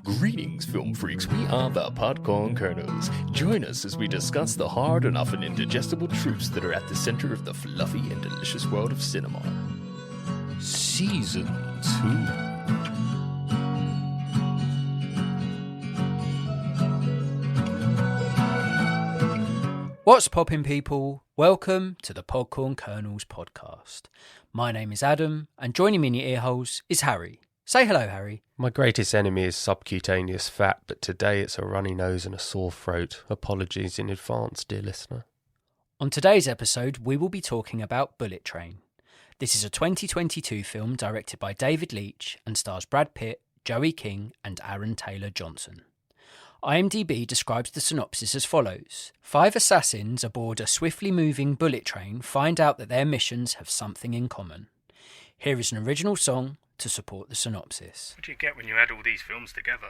Greetings, film freaks. We are the Podcorn Kernels. Join us as we discuss the hard and often indigestible truths that are at the center of the fluffy and delicious world of cinema. Season 2. What's poppin', people? Welcome to the Podcorn Kernels podcast. My name is Adam, and joining me in your earholes is Harry. Say hello, Harry. My greatest enemy is subcutaneous fat, but today it's a runny nose and a sore throat. Apologies in advance, dear listener. On today's episode, we will be talking about Bullet Train. This is a 2022 film directed by David Leitch and stars Brad Pitt, Joey King, and Aaron Taylor Johnson. IMDb describes the synopsis as follows. 5 assassins aboard a swiftly moving bullet train find out that their missions have something in common. Here is an original song to support the synopsis. What do you get when you add all these films together?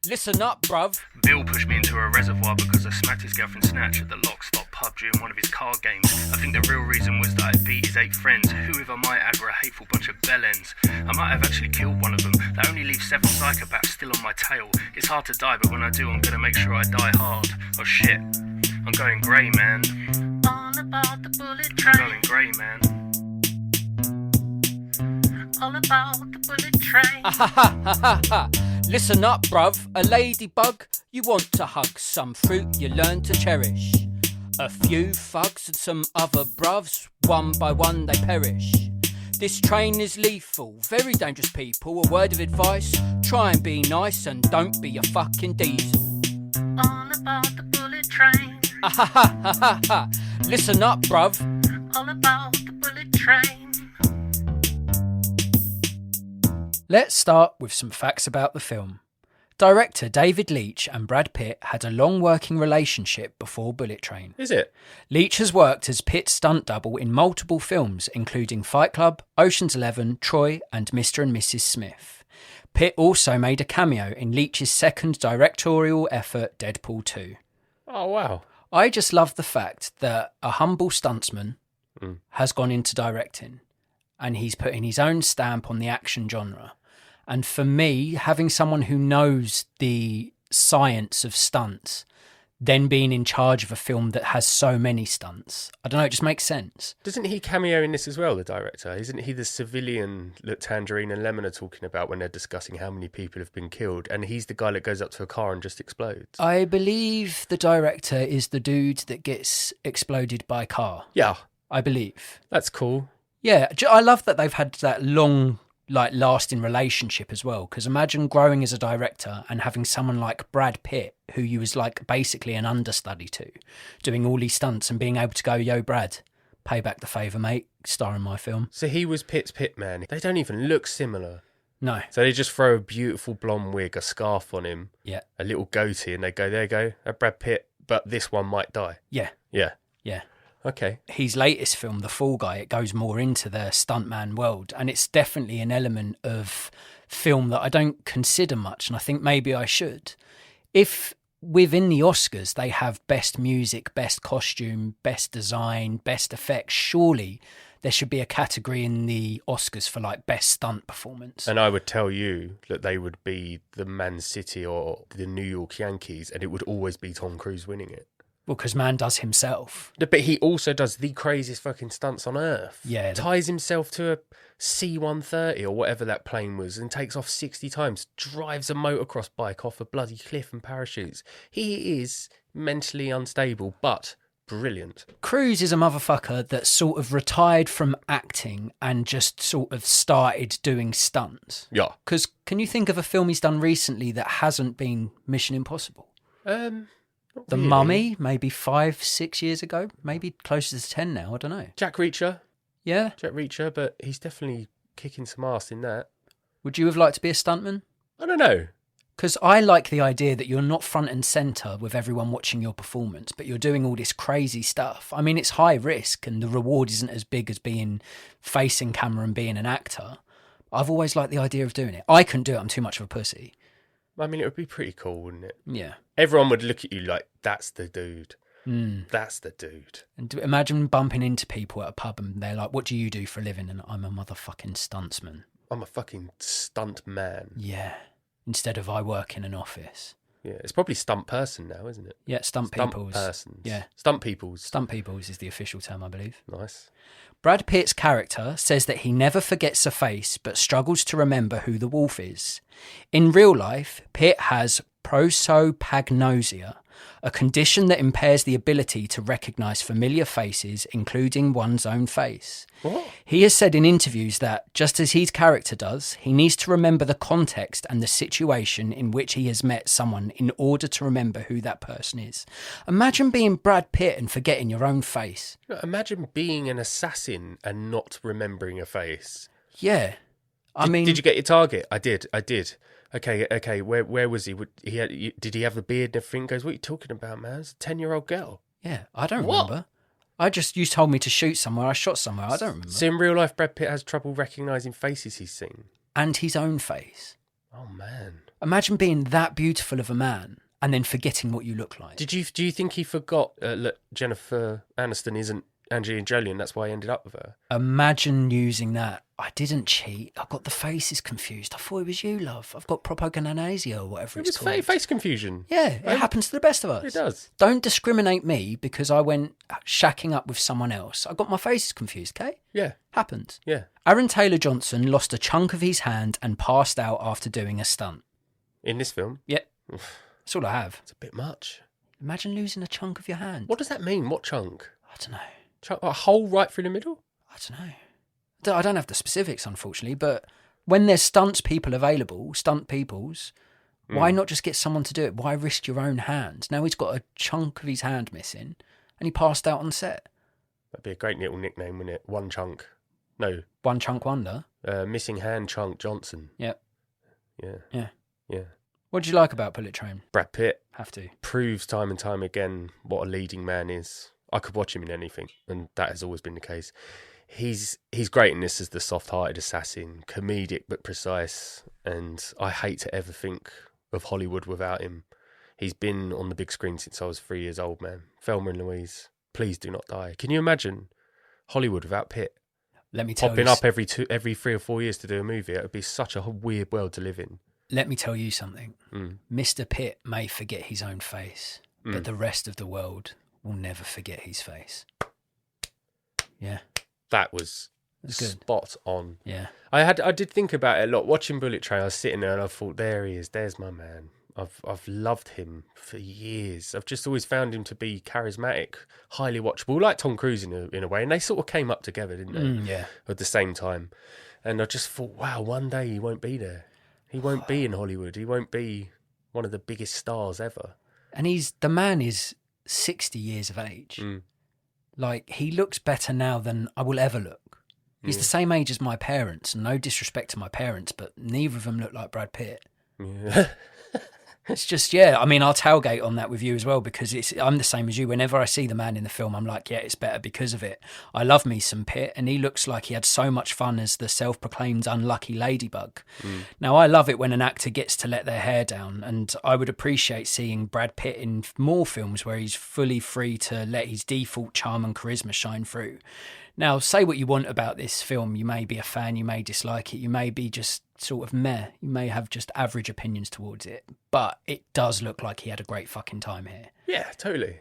Listen up, bruv. Bill pushed me into a reservoir because I smacked his girlfriend Snatch at the Lock-Stop pub during one of his card games. I think the real reason was that I beat his 8 friends, who, if I might add, were a hateful bunch of bellends. I might have actually killed one of them. That only leaves 7 psychopaths still on my tail. It's hard to die, but when I do, I'm gonna make sure I die hard. Oh shit, I'm going grey, man. All about the bullet train. I'm going grey, man. All about the bullet train. Listen up, bruv. A ladybug you want to hug, some fruit you learn to cherish. A few thugs and some other bruvs, one by one they perish. This train is lethal, very dangerous people. A word of advice, try and be nice and don't be a fucking diesel. All about the bullet train. Listen up, bruv. All about the bullet train. Let's start with some facts about the film. Director David Leitch and Brad Pitt had a long working relationship before Bullet Train. Is it? Leitch has worked as Pitt's stunt double in multiple films, including Fight Club, Ocean's 11, Troy, and Mr. and Mrs. Smith. Pitt also made a cameo in Leitch's second directorial effort, Deadpool 2. Oh, wow. I just love the fact that a humble stuntsman has gone into directing and he's putting his own stamp on the action genre. And for me, having someone who knows the science of stunts, then being in charge of a film that has so many stunts, I don't know, it just makes sense. Doesn't he cameo in this as well, the director? Isn't he the civilian that Tangerine and Lemon are talking about when they're discussing how many people have been killed? And he's the guy that goes up to a car and just explodes. I believe the director is the dude that gets exploded by a car. Yeah. I believe. That's cool. Yeah, I love that they've had that long, lasting relationship as well, because imagine growing as a director and having someone like Brad Pitt, who you was basically an understudy to, doing all these stunts and being able to go, yo, Brad, pay back the favour, mate, star in my film. So he was Pitt's Pitman. They don't even look similar. No. So they just throw a beautiful blonde wig, a scarf on him, Yeah. a little goatee, and they go, there you go, Brad Pitt, but this one might die. Yeah. Yeah. Yeah. Okay. His latest film, The Fall Guy, it goes more into the stuntman world, and it's definitely an element of film that I don't consider much, and I think maybe I should. If within the Oscars they have best music, best costume, best design, best effects, surely there should be a category in the Oscars for best stunt performance. And I would tell you that they would be the Man City or the New York Yankees, and it would always be Tom Cruise winning it. Well, because man does himself. But he also does the craziest fucking stunts on earth. Yeah. Ties himself to a C-130 or whatever that plane was and takes off 60 times. Drives a motocross bike off a bloody cliff and parachutes. He is mentally unstable, but brilliant. Cruise is a motherfucker that sort of retired from acting and just sort of started doing stunts. Yeah. Because can you think of a film he's done recently that hasn't been Mission Impossible? The Really? Mummy, maybe 5-6 years ago, maybe closer to 10 now, I don't know. Jack Reacher, but he's definitely kicking some ass in that. Would you have liked to be a stuntman? I don't know. Because I like the idea that you're not front and centre with everyone watching your performance, but you're doing all this crazy stuff. I mean, it's high risk and the reward isn't as big as being facing camera and being an actor. I've always liked the idea of doing it. I couldn't do it, I'm too much of a pussy. I mean, it would be pretty cool, wouldn't it? Yeah. Everyone would look at you like, that's the dude. That's the dude. And imagine bumping into people at a pub and they're like, what do you do for a living? And I'm a motherfucking stuntsman. I'm a fucking stunt man. Yeah. instead of I work in an office. Yeah, it's probably stunt person now, isn't it? Yeah, stunt peoples. Persons. Yeah. Stunt peoples. Stunt peoples is the official term, I believe. Nice. Brad Pitt's character says that he never forgets a face but struggles to remember who the wolf is. In real life, Pitt has prosopagnosia, a condition that impairs the ability to recognise familiar faces, including one's own face. What? He has said in interviews that, just as his character does, he needs to remember the context and the situation in which he has met someone in order to remember who that person is. Imagine being Brad Pitt and forgetting your own face. Imagine being an assassin and not remembering a face. Yeah. Did you get your target? I did. Okay. Where was he? Did he have the beard and everything? Goes, what are you talking about, man? It's a 10-year-old girl. Yeah, I don't What? remember. You told me to shoot somewhere. I shot somewhere. I don't remember. So in real life, Brad Pitt has trouble recognising faces he's seen. And his own face. Oh man! Imagine being that beautiful of a man and then forgetting what you look like. Do you think he forgot that Jennifer Aniston isn't Angelina Jolie, and that's why he ended up with her? Imagine using that. I didn't cheat. I got the faces confused. I thought it was you, love. I've got propagnosia or whatever It it's was called. face confusion. Yeah, it happens to the best of us. It does. Don't discriminate me because I went shacking up with someone else. I got my faces confused, okay? Yeah. Happens. Yeah. Aaron Taylor Johnson lost a chunk of his hand and passed out after doing a stunt. In this film, Yeah. That's all I have. it's a bit much. Imagine losing a chunk of your hand. What does that mean? What chunk? I don't know. A hole right through the middle? I don't know. I don't have the specifics, unfortunately, but when there's stunt peoples, why not just get someone to do it? Why risk your own hand? Now he's got a chunk of his hand missing and he passed out on set. That'd be a great little nickname, wouldn't it? One chunk. No. One chunk wonder. Missing hand chunk Johnson. Yep. Yeah. What do you like about Bullet Train? Brad Pitt Have to. proves time and time again what a leading man is. I could watch him in anything, and that has always been the case. He's great in this as the soft-hearted assassin, comedic but precise, and I hate to ever think of Hollywood without him. He's been on the big screen since I was 3 years old, man. Thelma and Louise, Please Do Not Die. Can you imagine Hollywood without Pitt? Let me tell Popping you. up every 3 or 4 years to do a movie. It would be such a weird world to live in. Let me tell you something. Mr. Pitt may forget his own face, but the rest of the world will never forget his face. Yeah. That was That's good. spot on. Yeah. I did think about it a lot. Watching Bullet Train, I was sitting there and I thought, there he is. There's my man. I've loved him for years. I've just always found him to be charismatic, highly watchable, like Tom Cruise in a way. And they sort of came up together, didn't they? Yeah. At the same time. And I just thought, wow, one day he won't be there. He won't be in Hollywood. He won't be one of the biggest stars ever. And the man is 60 years of age. Like, he looks better now than I will ever look. He's the same age as my parents, and no disrespect to my parents, but neither of them look like Brad Pitt. Yeah. It's just, yeah, I mean, I'll tailgate on that with you as well, because I'm the same as you. Whenever I see the man in the film, I'm like, yeah, it's better because of it. I love me some Pitt, and he looks like he had so much fun as the self-proclaimed unlucky ladybug. Now, I love it when an actor gets to let their hair down, and I would appreciate seeing Brad Pitt in more films where he's fully free to let his default charm and charisma shine through. Now, say what you want about this film. You may be a fan, you may dislike it, you may be just sort of meh, you may have just average opinions towards it, but it does look like he had a great fucking time here. Yeah, totally.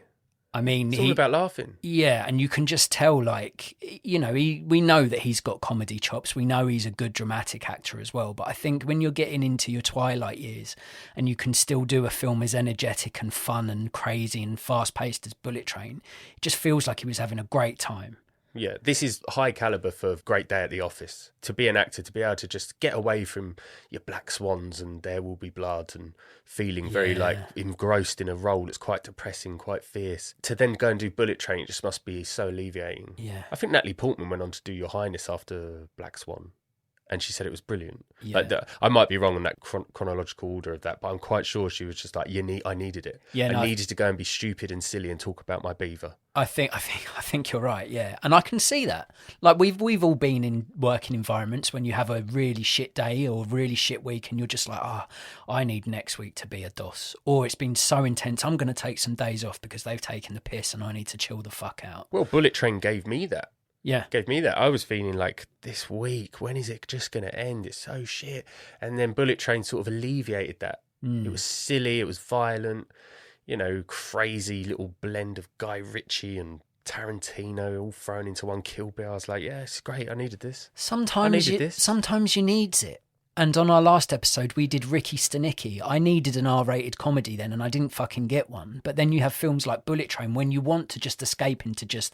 I mean, It's all about laughing. Yeah, and you can just tell, like, you know, we know that he's got comedy chops. We know he's a good dramatic actor as well. But I think when you're getting into your twilight years and you can still do a film as energetic and fun and crazy and fast-paced as Bullet Train, it just feels like he was having a great time. Yeah, this is high caliber for Great Day at the Office. To be an actor, to be able to just get away from your black swans and There Will Be Blood and feeling very like engrossed in a role that's quite depressing, quite fierce. To then go and do Bullet Train, it just must be so alleviating. Yeah. I think Natalie Portman went on to do Your Highness after Black Swan. And she said it was brilliant. Yeah. Like I might be wrong on that chronological order of that, but I'm quite sure she was just like, I needed it. Yeah, I needed to go and be stupid and silly and talk about my beaver. I think you're right, yeah, and I can see that. Like we've all been in working environments when you have a really shit day or really shit week, and you're just like, I need next week to be a DOS, or it's been so intense, I'm going to take some days off because they've taken the piss and I need to chill the fuck out. Well, Bullet Train gave me that. Yeah. Gave me that. I was feeling like, this week, when is it just going to end? It's so shit. And then Bullet Train sort of alleviated that. It was silly, it was violent, you know, crazy little blend of Guy Ritchie and Tarantino all thrown into one. Kill Bill. I was like, yeah, it's great. I needed this. Sometimes you needs it. And on our last episode, we did Ricky Stenicki. I needed an R-rated comedy then, and I didn't fucking get one. But then you have films like Bullet Train when you want to just escape into just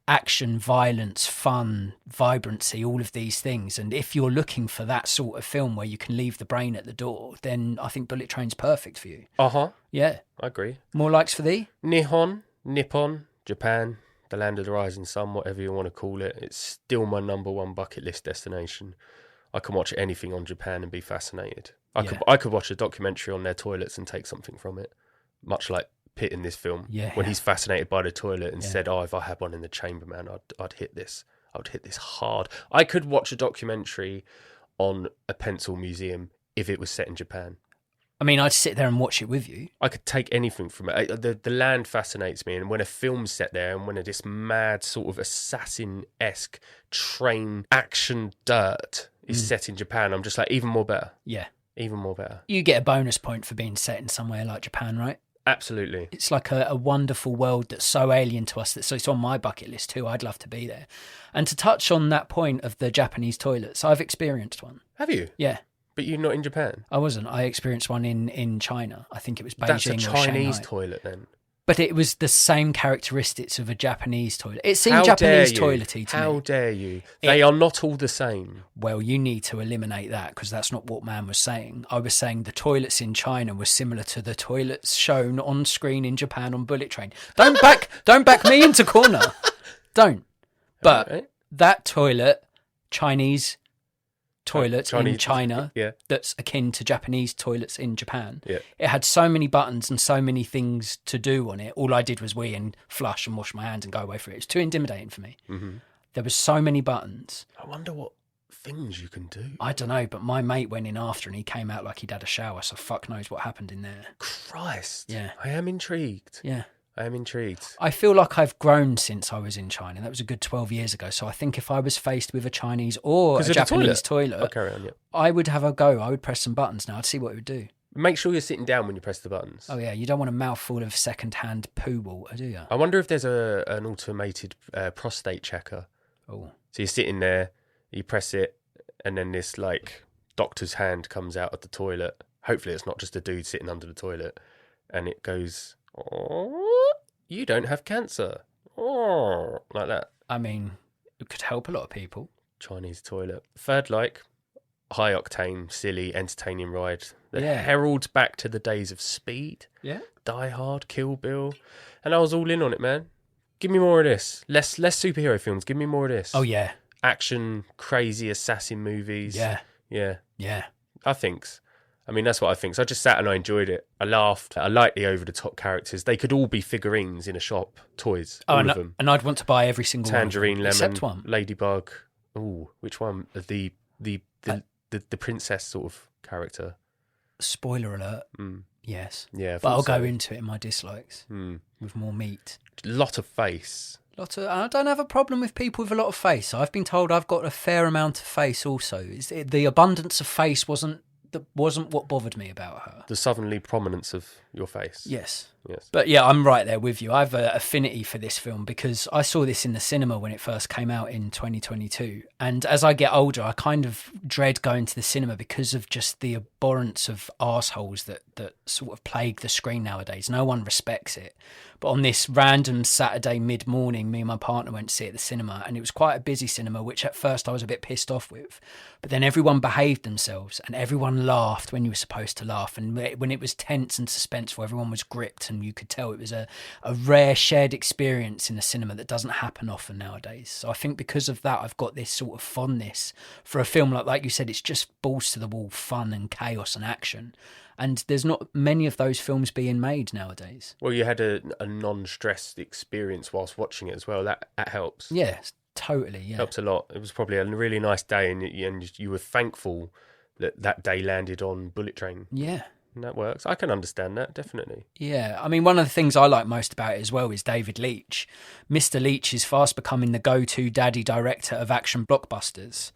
action, violence, fun, vibrancy, all of these things. And if you're looking for that sort of film where you can leave the brain at the door, then I think Bullet Train's perfect for you. Uh-huh. Yeah. I agree. More likes for thee? Nippon, Japan, the land of the rising sun, whatever you want to call it. It's still my number one bucket list destination. I can watch anything on Japan and be fascinated. I could watch a documentary on their toilets and take something from it, much like Pitt in this film, when he's fascinated by the toilet and said, "Oh, if I had one in the chamber, man, I'd hit this. I would hit this hard." I could watch a documentary on a pencil museum if it was set in Japan. I mean, I'd sit there and watch it with you. I could take anything from it. The land fascinates me, and when a film's set there, and when this mad sort of assassin-esque train action dirt is set in Japan, I'm just like, even more better. Yeah. Even more better. You get a bonus point for being set in somewhere like Japan, right? Absolutely. It's like a wonderful world that's so alien to us. So it's on my bucket list too. I'd love to be there. And to touch on that point of the Japanese toilets, I've experienced one. Have you? Yeah. But you're not in Japan? I wasn't. I experienced one in China. I think it was Beijing That's a or Chinese Shanghai. toilet then? But it was the same characteristics of a Japanese toilet. It seemed Japanese toilety to me. How dare you? They are not all the same. Well, you need to eliminate that because that's not what man was saying. I was saying the toilets in China were similar to the toilets shown on screen in Japan on Bullet Train. Don't back me into corner. Don't. But Right. that toilet, Chinese toilet in China, yeah. that's akin to Japanese toilets in Japan. Yeah. It had so many buttons and so many things to do on it. All I did was wee and flush and wash my hands and go away for it. It was too intimidating for me. Mm-hmm. There was so many buttons. I wonder what things you can do. I don't know, but my mate went in after and he came out like he'd had a shower, so fuck knows what happened in there. Christ. Yeah. I am intrigued. Yeah. I am intrigued. I feel like I've grown since I was in China. That was a good 12 years ago. So I think if I was faced with a Chinese or a Japanese toilet, I'll carry on, yeah. I would have a go. I would press some buttons now. I'd see what it would do. Make sure you're sitting down when you press the buttons. Oh, yeah. You don't want a mouthful of second-hand poo water, do you? I wonder if there's an automated prostate checker. Oh. So you're sitting there, you press it, and then this, like, doctor's hand comes out of the toilet. Hopefully it's not just a dude sitting under the toilet. And it goes, "Oh, you don't have cancer." Oh, like that. I mean, it could help a lot of people. Chinese toilet. Third like, high octane, silly, entertaining ride that Yeah. heralds back to the days of Speed, Yeah. Die Hard, Kill Bill. And I was all in on it, man. Give me more of this. Less superhero films. Give me more of this. Oh, yeah. Action, crazy assassin movies. Yeah. Yeah. Yeah. I think. I mean, that's what I think. So I just sat and I enjoyed it. I laughed. I liked the over-the-top characters. They could all be figurines in a shop. Toys. All of them. And I'd want to buy every single Tangerine, one. lemon, Except one. Ladybug. Ooh, which one? The princess sort of character. Spoiler alert. Yes. Yeah, I But I'll thought go so. into it in my dislikes with more meat. Lot of face. I don't have a problem with people with a lot of face. I've been told I've got a fair amount of face also. The abundance of face wasn't what bothered me about her. The southernly prominence of your face. Yes. Yes. But yeah, I'm right there with you. I have an affinity for this film because I saw this in the cinema when it first came out in 2022. And as I get older, I kind of dread going to the cinema because of just the abhorrence of arseholes that sort of plague the screen nowadays. No one respects it. But on this random Saturday mid-morning, me and my partner went to see it at the cinema, and it was quite a busy cinema, which at first I was a bit pissed off with. But then everyone behaved themselves, and everyone laughed when you were supposed to laugh. And when it was tense and suspenseful, everyone was gripped, and you could tell it was a rare shared experience in the cinema that doesn't happen often nowadays. So I think because of that, I've got this sort of fondness for a film like you said, it's just balls to the wall fun and chaos and action. And there's not many of those films being made nowadays. Well, you had a non-stressed experience whilst watching it as well. That helps. Yeah, totally. Yeah, Helps a lot. It was probably a really nice day, and you were thankful that day landed on Bullet Train. Yeah. And that works. I can understand that, definitely. Yeah, I mean, one of the things I like most about it as well is David Leitch. Mr. Leitch is fast becoming the go-to daddy director of action blockbusters.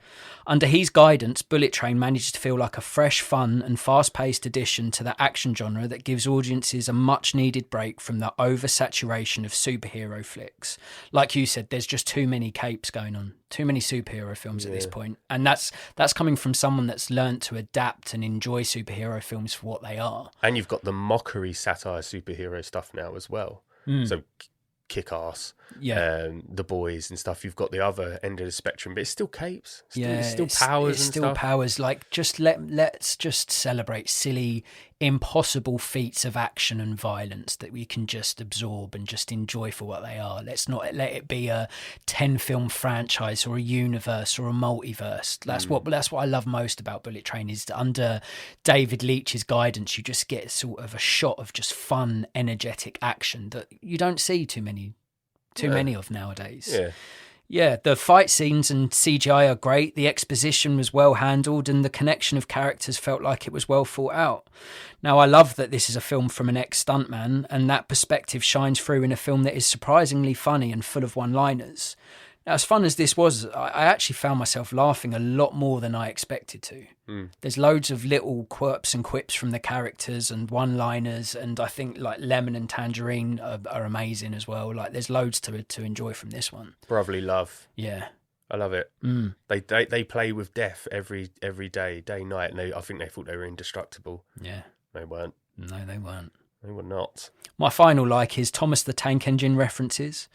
Under his guidance, Bullet Train managed to feel like a fresh, fun and fast-paced addition to the action genre that gives audiences a much-needed break from the oversaturation of superhero flicks. Like you said, there's just too many capes going on, too many superhero films at this point. And that's coming from someone that's learnt to adapt and enjoy superhero films for what they are. And you've got the mockery satire superhero stuff now as well. So Kick-Ass, The Boys and stuff. You've got the other end of the spectrum, but it's still capes. It's still powers it's and still stuff. powers. Like, just let's just celebrate silly, impossible feats of action and violence that we can just absorb and just enjoy for what they are. Let's not let it be a 10-film franchise or a universe or a multiverse. That's what I love most about Bullet Train is that under David Leitch's guidance, you just get sort of a shot of just fun, energetic action that you don't see too many of nowadays. Yeah, the fight scenes and CGI are great. The exposition was well handled and the connection of characters felt like it was well thought out. Now, I love that this is a film from an ex-stuntman, and that perspective shines through in a film that is surprisingly funny and full of one-liners. Now, as fun as this was, I actually found myself laughing a lot more than I expected to. There's loads of little quirks and quips from the characters and one-liners, and I think like Lemon and Tangerine are amazing as well. Like, there's loads to enjoy from this one. Brotherly love. Yeah. I love it. They play with death every day, night, and I think they thought they were indestructible. Yeah. They weren't. No, they weren't. They were not. My final like is Thomas the Tank Engine references.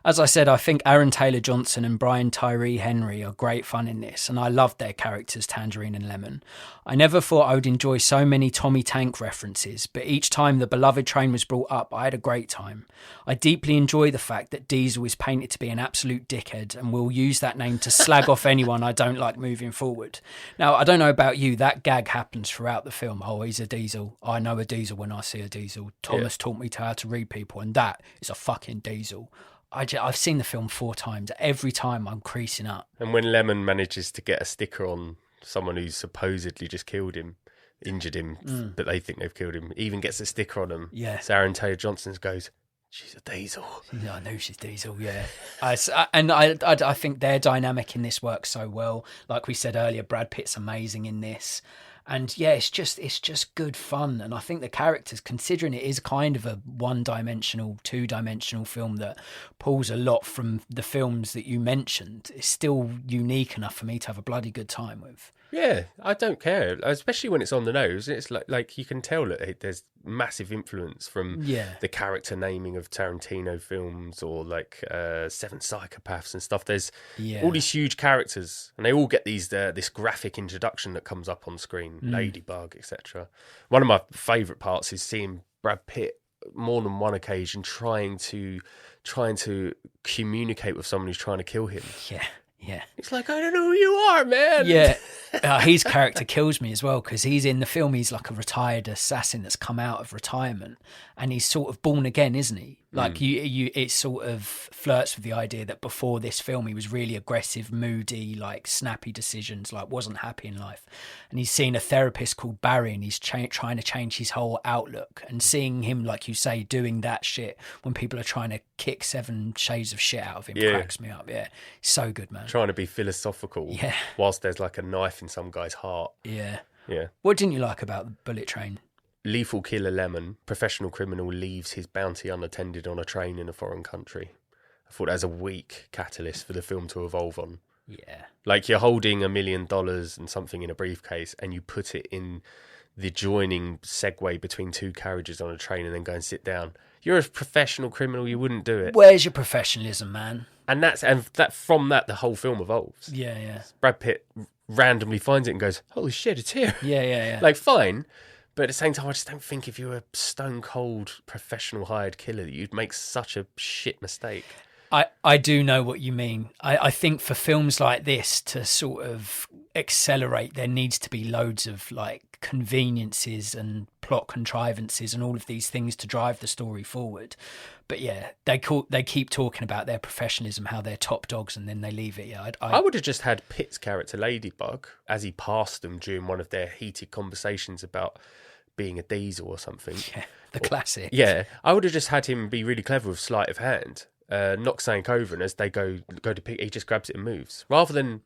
As I said, I think Aaron Taylor-Johnson and Brian Tyree Henry are great fun in this, and I loved their characters, Tangerine and Lemon. I never thought I would enjoy so many Tommy Tank references, but each time the beloved train was brought up, I had a great time. I deeply enjoy the fact that Diesel is painted to be an absolute dickhead and will use that name to slag off anyone I don't like moving forward. Now, I don't know about you, that gag happens throughout the film. Oh, he's a Diesel. I know a Diesel when I see a Diesel. Thomas taught me how to read people, and that is a fucking Diesel. I've seen the film 4 times. Every time I'm creasing up. And when Lemon manages to get a sticker on someone who's supposedly just killed him, injured him, but they think they've killed him, even gets a sticker on him. Yeah. So Aaron Taylor-Johnson goes, she's a Diesel. Yeah, I know she's Diesel, yeah. I think their dynamic in this works so well. Like we said earlier, Brad Pitt's amazing in this. And yeah, it's just good fun. And I think the characters, considering it is kind of a one-dimensional, two-dimensional film that pulls a lot from the films that you mentioned, is still unique enough for me to have a bloody good time with. Yeah, I don't care, especially when it's on the nose. It's like you can tell that there's massive influence from the character naming of Tarantino films or like Seven Psychopaths and stuff. There's all these huge characters, and they all get this graphic introduction that comes up on screen, Ladybug, etc. One of my favourite parts is seeing Brad Pitt more than one occasion trying to communicate with someone who's trying to kill him. Yeah. It's like, I don't know who you are, man. Yeah. His character kills me as well, because he's in the film, he's like a retired assassin that's come out of retirement, and he's sort of born again, isn't he? Like it sort of flirts with the idea that before this film he was really aggressive, moody, like snappy decisions, like wasn't happy in life. And he's seen a therapist called Barry, and he's trying to change his whole outlook. And seeing him, like you say, doing that shit when people are trying to kick 7 shades of shit out of him cracks me up. Yeah, so good, man. Trying to be philosophical, whilst there's like a knife in some guy's heart. Yeah. Yeah. What didn't you like about the Bullet Train? Lethal killer Lemon, professional criminal, leaves his bounty unattended on a train in a foreign country. I thought that was a weak catalyst for the film to evolve on. Yeah. Like, you're holding $1 million and something in a briefcase, and you put it in the joining segue between 2 carriages on a train and then go and sit down. You're a professional criminal, you wouldn't do it. Where's your professionalism, man? And from that the whole film evolves. Yeah. Brad Pitt randomly finds it and goes, holy shit, it's here. Yeah. Like, fine. But at the same time, I just don't think if you were a stone-cold professional hired killer that you'd make such a shit mistake. I do know what you mean. I think for films like this to sort of accelerate, there needs to be loads of like conveniences and plot contrivances and all of these things to drive the story forward. But yeah, they keep talking about their professionalism, how they're top dogs, and then they leave it. Yeah, I would have just had Pitt's character Ladybug as he passed them during one of their heated conversations about being a diesel or something. Yeah, the classic. Yeah, I would have just had him be really clever with sleight of hand, knock something over, and as they go to pick, he just grabs it and moves, rather than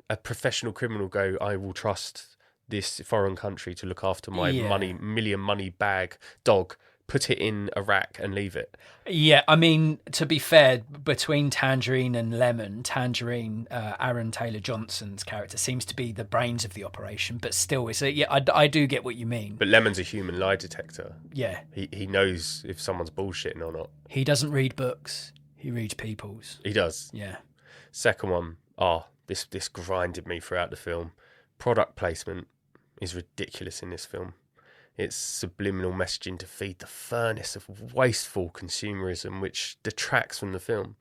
a professional criminal go, I will trust this foreign country to look after my million money bag dog, put it in a rack and leave it. Yeah, I mean, to be fair, between Tangerine and Lemon, Tangerine, Aaron Taylor-Johnson's character seems to be the brains of the operation, but still, I do get what you mean. But Lemon's a human lie detector. Yeah. He knows if someone's bullshitting or not. He doesn't read books. He reads people's. He does. Yeah. Second one, this grinded me throughout the film. Product placement is ridiculous in this film. It's subliminal messaging to feed the furnace of wasteful consumerism, which detracts from the film.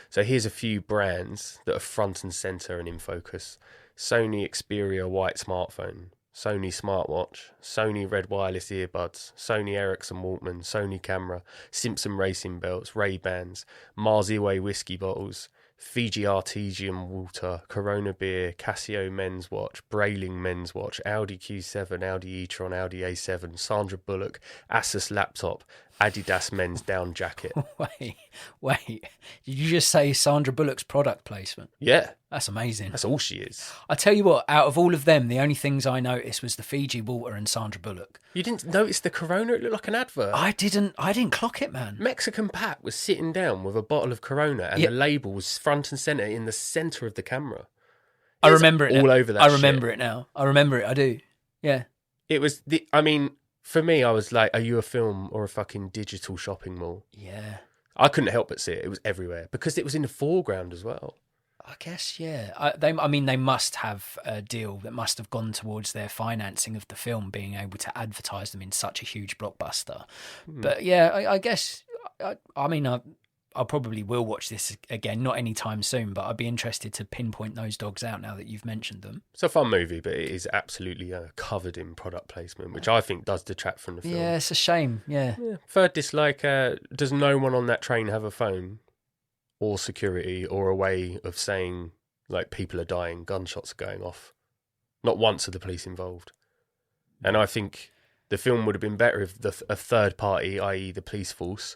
So here's a few brands that are front and centre and in focus. Sony Xperia white smartphone, Sony smartwatch, Sony red wireless earbuds, Sony Ericsson Walkman, Sony camera, Simpson racing belts, Ray-Bans, Mars Iway whiskey bottles, Fiji Artesian water, Corona beer, Casio men's watch, Brayling men's watch, Audi Q7, Audi e-tron, Audi A7, Sandra Bullock, Asus laptop, Adidas men's down jacket. Wait. Did you just say Sandra Bullock's product placement? Yeah. That's amazing. That's all she is. I tell you what, out of all of them, the only things I noticed was the Fiji water and Sandra Bullock. You didn't notice the Corona? It looked like an advert. I didn't clock it, man. Mexican Pat was sitting down with a bottle of Corona and the label was front and centre in the centre of the camera. I remember it all over that I remember it now. I remember it, I do. Yeah. It was, for me, I was like, are you a film or a fucking digital shopping mall? Yeah. I couldn't help but see it. It was everywhere because it was in the foreground as well. I guess, yeah. They must have a deal that must have gone towards their financing of the film, being able to advertise them in such a huge blockbuster. But yeah, I guess, I probably will watch this again, not anytime soon, but I'd be interested to pinpoint those dogs out now that you've mentioned them. It's a fun movie, but it is absolutely covered in product placement, which I think does detract from the film. Yeah, it's a shame, yeah. Third dislike, does no one on that train have a phone or security or a way of saying, like, people are dying, gunshots are going off? Not once are the police involved. And I think the film would have been better if a third party, i.e. the police force,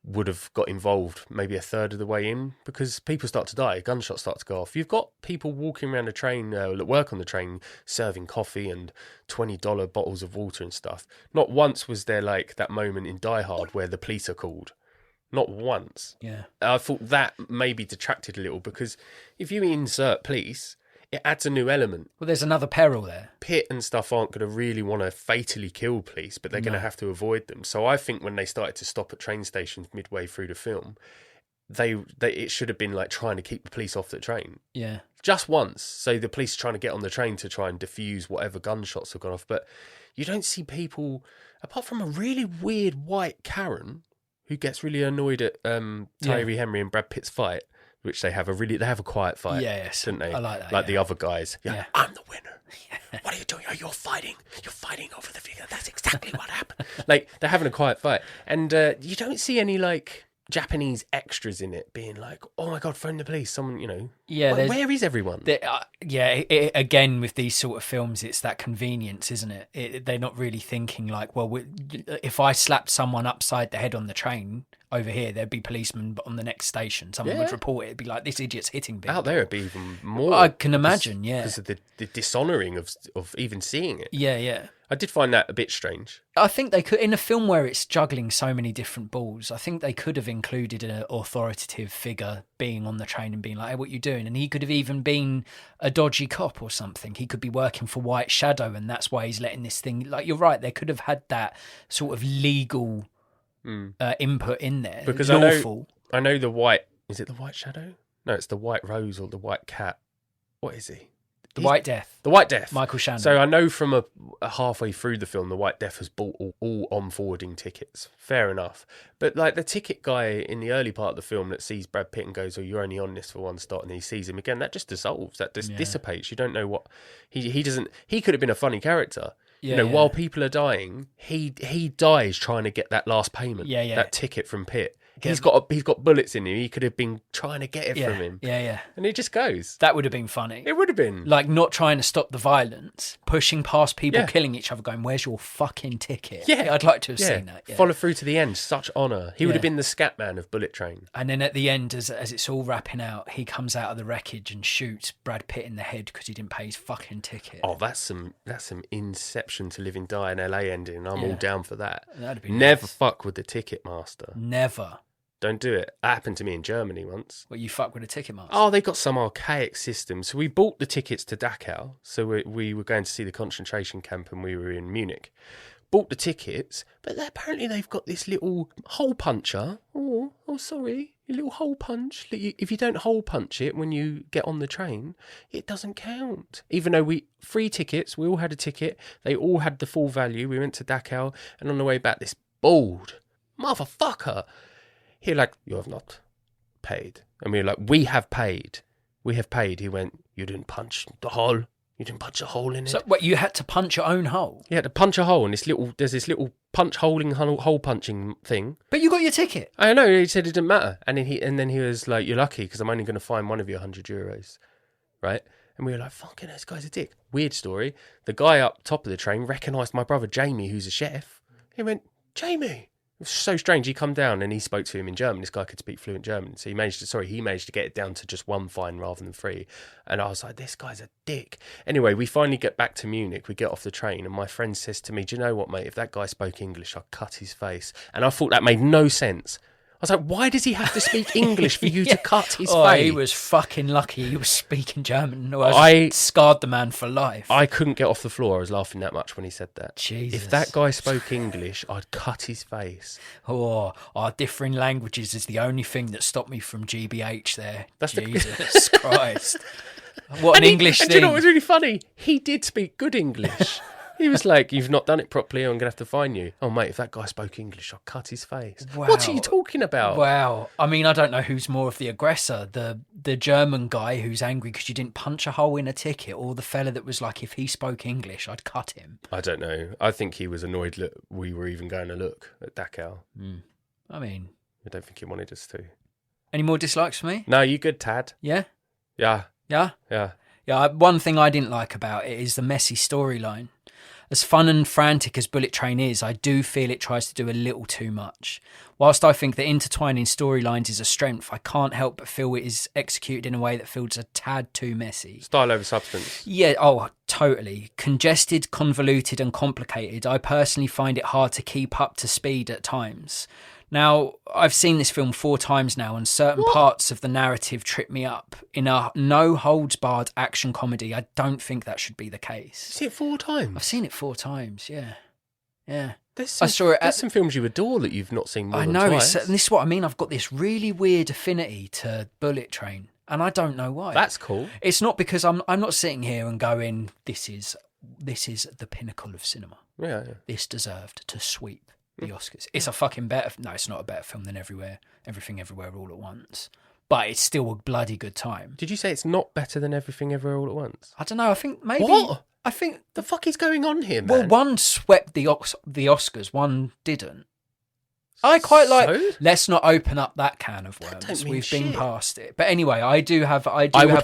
would have got involved maybe a third of the way in, because people start to die, gunshots start to go off. You've got people walking around the train that work on the train serving coffee and $20 bottles of water and stuff. Not once was there like that moment in Die Hard where the police are called. Not once. Yeah. I thought that maybe detracted a little, because if you insert police, it adds a new element. Well, there's another peril there. Pitt and stuff aren't going to really want to fatally kill police, but they're going to have to avoid them. So I think when they started to stop at train stations midway through the film, it should have been like trying to keep the police off the train. Yeah. Just once. So the police are trying to get on the train to try and defuse whatever gunshots have gone off. But you don't see people, apart from a really weird white Karen who gets really annoyed at Tyree Henry and Brad Pitt's fight, which they have a quiet fight, yes, don't they? I like that. Like the other guys. Yeah. I'm the winner. What are you doing? Oh, you're fighting over the figure. That's exactly what happened. Like, they're having a quiet fight. And you don't see any, like, Japanese extras in it being like, oh my God, phone the police. Someone, where is everyone? Again, with these sort of films, it's that convenience, isn't it? They're not really thinking like, well, if I slapped someone upside the head on the train over here, there'd be policemen on the next station. Someone would report it. It'd be like, this idiot's hitting people. Out there, it'd be even more. I can imagine, because of the dishonouring of even seeing it. Yeah. I did find that a bit strange. I think they could, in a film where it's juggling so many different balls, I think they could have included an authoritative figure being on the train and being like, hey, what are you doing? And he could have even been a dodgy cop or something. He could be working for White Shadow, and that's why he's letting this thing... Like, you're right, they could have had that sort of legal input in there. Because lawful. I know the White... Is it the White Shadow? No, it's the White Rose or the White Cat. What is he? The White Death. The White Death. Michael Shannon. So I know from a halfway through the film, the White Death has bought all on-forwarding tickets. Fair enough. But like the ticket guy in the early part of the film that sees Brad Pitt and goes, oh, you're only on this for one stop, and he sees him again, that just dissolves. That just dissipates. You don't know what... He doesn't... He could have been a funny character. While people are dying, he dies trying to get that last payment. That ticket from Pitt. He's got bullets in him. He could have been trying to get it Yeah, from him. yeah. And he just goes. That would have been funny. It would have been. Like, not trying to stop the violence, pushing past people, Yeah. killing each other, going, where's your fucking ticket? Yeah. I'd like to have seen that. Yeah. Follow through to the end. Such honour. He would Yeah. have been the scat man of Bullet Train. And then at the end, as it's all wrapping out, he comes out of the wreckage and shoots Brad Pitt in the head because he didn't pay his fucking ticket. Oh, that's some Inception to Live and Die in LA ending. I'm all down for that. That'd be Never nice. fuck with the ticket master. Never. Don't do it. That happened to me in Germany once. Well, you fuck with a ticket master. Oh, they got some archaic system. So we bought the tickets to Dachau. So we were going to see the concentration camp and we were in Munich. Bought the tickets, but apparently they've got this little hole puncher. Oh, sorry. A little hole punch. If you don't hole punch it when you get on the train, it doesn't count. Even though free tickets, we all had a ticket. They all had the full value. We went to Dachau, and on the way back, this bald motherfucker. He like, you have not paid. And we were like, we have paid. We have paid. He went, you didn't punch the hole. You didn't punch a hole in it. So, what, you had to punch your own hole? You had to punch a hole, and there's this little hole punching thing. But you got your ticket. I know. He said it didn't matter, and then he was like, "You're lucky because I'm only going to fine one of you €100, right?" And we were like, "Fucking, this guy's a dick." Weird story. The guy up top of the train recognised my brother Jamie, who's a chef. He went, "Jamie." It was so strange. He come down and he spoke to him in German. This guy could speak fluent German, so he managed to get it down to just one fine rather than three. And I was like, this guy's a dick. Anyway, we finally get back to Munich. We get off the train, and my friend says to me, "Do you know what, mate? If that guy spoke English, I'd cut his face." And I thought that made no sense. I was like, why does he have to speak English for you to cut his face? He was fucking lucky he was speaking German. Or I scarred the man for life. I couldn't get off the floor. I was laughing that much when he said that. Jesus. If that guy spoke English, I'd cut his face. Oh, our differing languages is the only thing that stopped me from GBH there. That's Jesus Christ. What an English and thing. do you know what was really funny? He did speak good English. He was like, "You've not done it properly, I'm going to have to fine you." Oh, mate, if that guy spoke English, I'll cut his face. Wow. What are you talking about? Wow. I mean, I don't know who's more of the aggressor, the German guy who's angry because you didn't punch a hole in a ticket, or the fella that was like, if he spoke English, I'd cut him. I don't know. I think he was annoyed that we were even going to look at Dachau. I mean, I don't think he wanted us to. any more dislikes for me? No, you good, Tad? Yeah? Yeah. Yeah? Yeah. Yeah, one thing I didn't like about it is the messy storyline. As fun and frantic as Bullet Train is, I do feel it tries to do a little too much. Whilst I think that intertwining storylines is a strength, I can't help but feel it is executed in a way that feels a tad too messy. Style over substance. Yeah, oh, totally. Congested, convoluted and complicated. I personally find it hard to keep up to speed at times. Now, I've seen this film 4 times now, and certain parts of the narrative trip me up. In a no-holds-barred action comedy, I don't think that should be the case. See it 4 times? I've seen it 4 times, yeah. Yeah. There's I saw it There's some films you adore that you've not seen more I than know, twice. and this is what I mean. I've got this really weird affinity to Bullet Train, and I don't know why. That's cool. It's not because I'm not sitting here and going, this is the pinnacle of cinema. Yeah. This deserved to sweep the Oscars. It's a fucking better... No, it's not a better film than Everything Everywhere All at Once. But it's still a bloody good time. Did you say it's not better than Everything Everywhere All at Once? I don't know. I think maybe... What? I think... The fuck is going on here, man? Well, one swept the Oscars, one didn't. I quite like... So? Let's not open up that can of worms. don't mean We've been shit. past it. But anyway, I would have a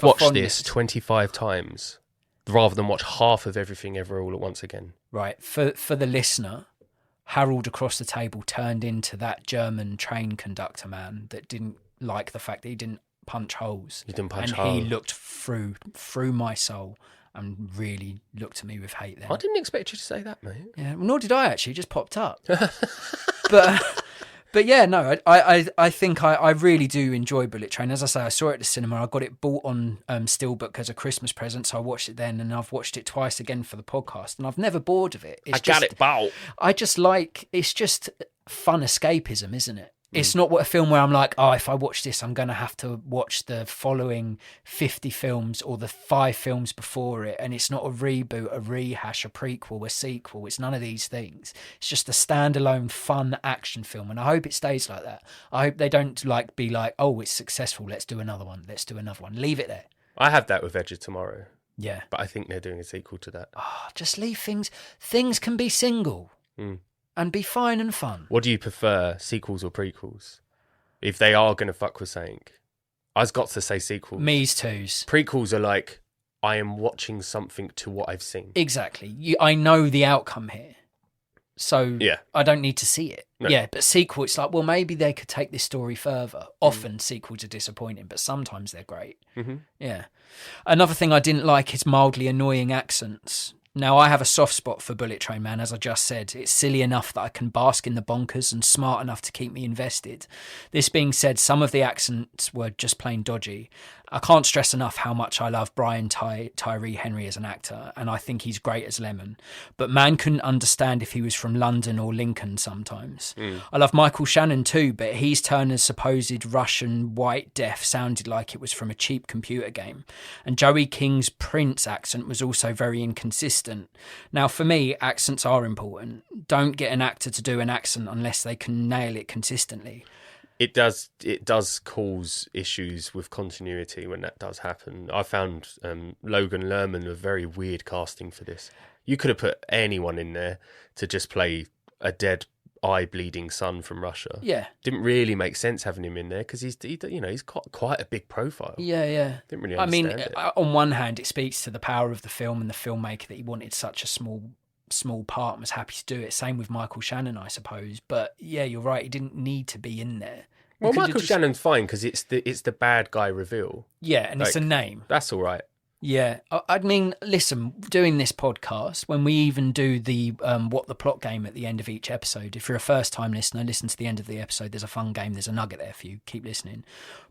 watch fondness. this 25 times rather than watch half of Everything Everywhere All at Once again. Right. For the listener... Harold across the table turned into that German train conductor man that didn't like the fact that he didn't punch holes. He didn't punch and holes. he looked through my soul and really looked at me with hate then. I didn't expect you to say that, mate. Yeah, nor did I actually. It just popped up. But yeah, no, I think I really do enjoy Bullet Train. As I say, I saw it at the cinema. I got it bought on Steelbook as a Christmas present, so I watched it then, and I've watched it twice again for the podcast, and I've never bored of it. I got it bought. I just like, it's just fun escapism, isn't it? It's not what a film where I'm like, oh, if I watch this, I'm going to have to watch the following 50 films or the 5 films before it. And it's not a reboot, a rehash, a prequel, a sequel. It's none of these things. It's just a standalone, fun action film. And I hope it stays like that. I hope they don't be like, oh, it's successful. Let's do another one. Let's do another one. Leave it there. I had that with Edge of Tomorrow, Yeah. but I think they're doing a sequel to that. Oh, just leave things. Things can be single and be fine and fun. What do you prefer, sequels or prequels? If they are going to fuck with something, I've got to say sequels. Me's twos. Prequels are like, I am watching something to what I've seen. Exactly. I know the outcome here. So Yeah. I don't need to see it. No. Yeah, but sequel, it's like, well, maybe they could take this story further. Often sequels are disappointing, but sometimes they're great. Mm-hmm. Yeah. Another thing I didn't like is mildly annoying accents. Now, I have a soft spot for Bullet Train, man, as I just said. It's silly enough that I can bask in the bonkers and smart enough to keep me invested. This being said, some of the accents were just plain dodgy. I can't stress enough how much I love Brian Tyree Henry as an actor, and I think he's great as Lemon. But man couldn't understand if he was from London or Lincoln sometimes. I love Michael Shannon too, but his Turner's supposed Russian white deaf sounded like it was from a cheap computer game. And Joey King's Prince accent was also very inconsistent. Now, for me, accents are important. Don't get an actor to do an accent unless they can nail it consistently. It does cause issues with continuity when that does happen. I found Logan Lerman a very weird casting for this. You could have put anyone in there to just play a dead eye-bleeding son from Russia. Yeah. Didn't really make sense having him in there because he's got quite a big profile. Yeah. Didn't really understand it. On one hand, it speaks to the power of the film and the filmmaker that he wanted such a small part and was happy to do it. Same with Michael Shannon, I suppose. But yeah, you're right. He didn't need to be in there. Well, Michael Shannon's fine because it's the bad guy reveal. Yeah, and it's a name. That's all right. Yeah, I mean, listen, doing this podcast, when we even do the what the plot game at the end of each episode, if you're a first-time listener, listen to the end of the episode. There's a fun game. There's a nugget there for you. Keep listening.